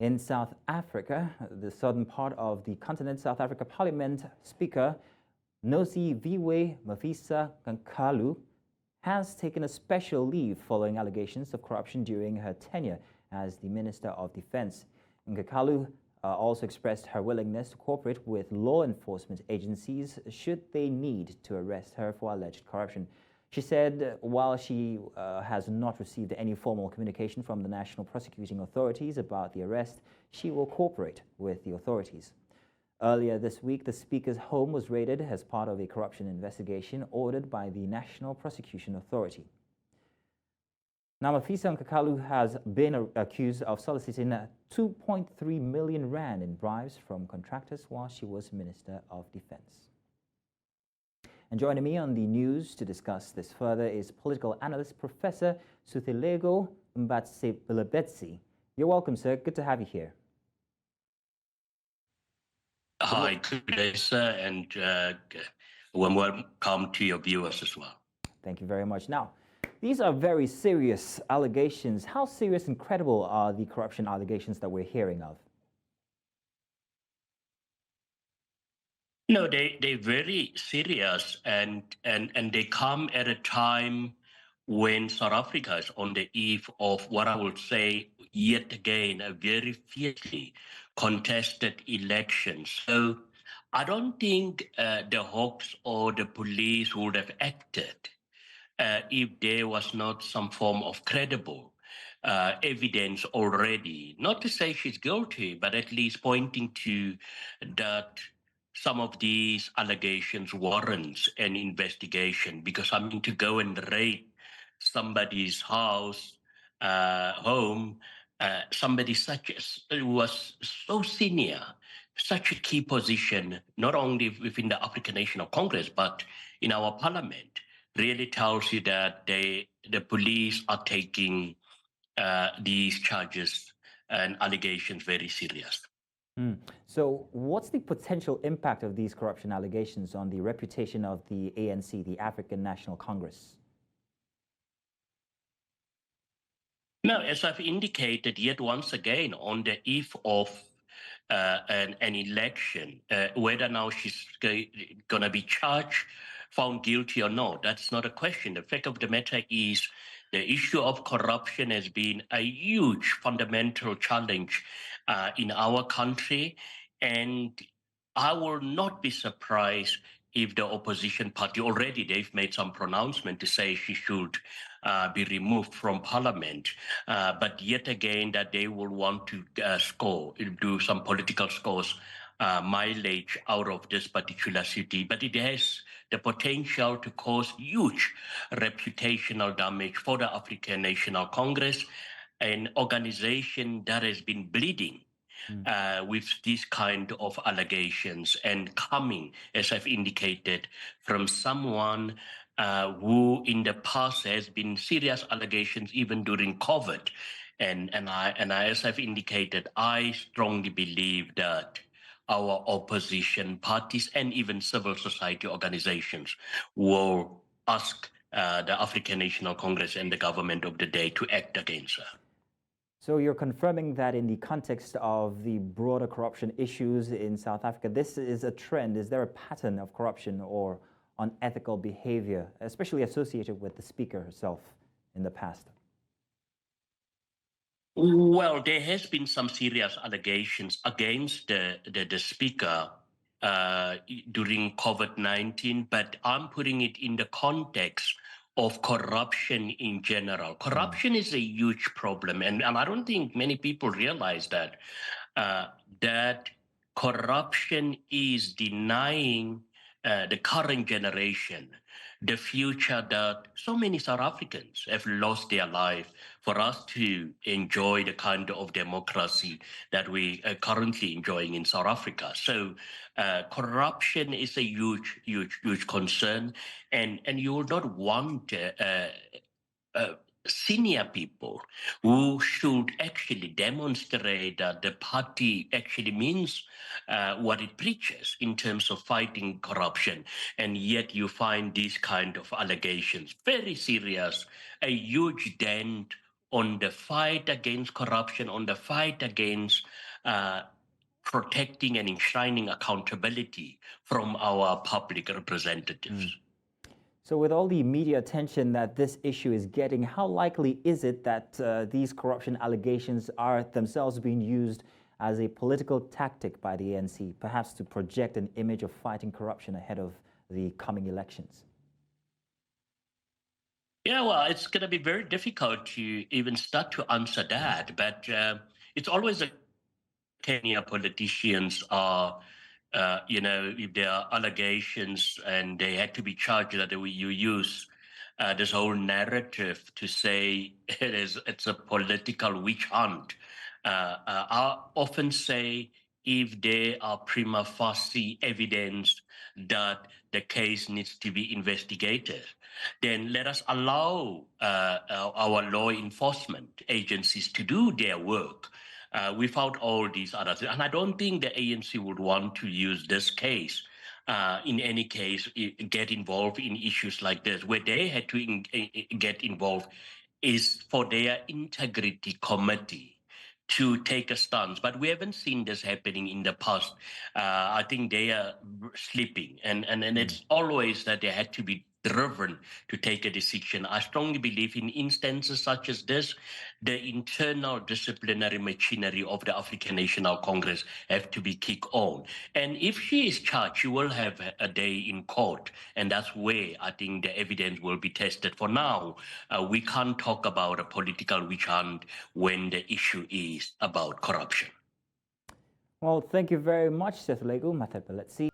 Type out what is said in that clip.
In South Africa, the southern part of the continent, South Africa Parliament Speaker Nosiviwe Mapisa-Nqakula has taken a special leave following allegations of corruption during her tenure as the Minister of Defense. Nqakula also expressed her willingness to cooperate with law enforcement agencies should they need to arrest her for alleged corruption. She said while she has not received any formal communication from the National Prosecuting Authorities about the arrest, she will cooperate with the authorities. Earlier this week, the Speaker's home was raided as part of a corruption investigation ordered by the National Prosecuting Authority. Now, Mapisa-Nqakula has been accused of soliciting 2.3 million rand in bribes from contractors while she was Minister of Defense. And joining me on the news to discuss this further is political analyst Professor Nosiviwe Mapisa-Nqakula. You're welcome, sir. Good to have you here. Hi, good day, sir, and welcome to your viewers as well. Thank you very much. Now, these are very serious allegations. How serious and credible are the corruption allegations that we're hearing of? No, they're very serious, and they come at a time when South Africa is on the eve of what I would say, yet again, a very fiercely contested election. So I don't think the Hawks or the police would have acted if there was not some form of credible evidence already. Not to say she's guilty, but at least pointing to that some of these allegations warrants an investigation, because I mean, to go and raid somebody's house, home, somebody such as was so senior, such a key position, not only within the African National Congress, but in our parliament, really tells you that the police are taking these charges and allegations very serious. So what's the potential impact of these corruption allegations on the reputation of the ANC, the African National Congress? No, as I've indicated, yet once again, on the eve of an election, whether now she's going to be charged, found guilty or not, that's not a question. The fact of the matter is the issue of corruption has been a huge fundamental challenge in our country, and I will not be surprised if the opposition party, already they've made some pronouncement to say she should be removed from parliament, but yet again that they will want to do some political scores, mileage out of this particular city, but it has the potential to cause huge reputational damage for the African National Congress, an organization that has been bleeding with these kind of allegations, and coming, as I've indicated, from someone who in the past has been serious allegations even during COVID. And as I've indicated, I strongly believe that our opposition parties and even civil society organizations will ask the African National Congress and the government of the day to act against her. So you're confirming that in the context of the broader corruption issues in South Africa, this is a trend. Is there a pattern of corruption or unethical behavior, especially associated with the Speaker herself in the past? Well, there has been some serious allegations against the Speaker during COVID-19, but I'm putting it in the context of corruption in general. Corruption is a huge problem, and I don't think many people realize that that corruption is denying the current generation the future that so many South Africans have lost their life for us to enjoy the kind of democracy that we are currently enjoying in South Africa. So corruption is a huge concern, and you will not want senior people who should actually demonstrate that the party actually means what it preaches in terms of fighting corruption, and yet you find these kind of allegations very serious, a huge dent on the fight against corruption, on the fight against protecting and enshrining accountability from our public representatives. So with all the media attention that this issue is getting, how likely is it that these corruption allegations are themselves being used as a political tactic by the ANC, perhaps to project an image of fighting corruption ahead of the coming elections? Yeah, well, it's going to be very difficult to even start to answer that, but it's always a tenure politicians are, if there are allegations and they had to be charged, that you use this whole narrative to say it's a political witch hunt. I often say if there are prima facie evidence that the case needs to be investigated, then let us allow our law enforcement agencies to do their work without all these other things. And I don't think the ANC would want to use this case, in any case, get involved in issues like this. Where they had to get involved is for their integrity committee to take a stance. But we haven't seen this happening in the past. I think they are sleeping. And it's always that they had to be driven to take a decision. I strongly believe in instances such as this, the internal disciplinary machinery of the African National Congress have to be kicked on. And if she is charged, she will have a day in court. And that's where I think the evidence will be tested. For now, we can't talk about a political witch hunt when the issue is about corruption. Well, thank you very much, Sethlego Mathepeletse.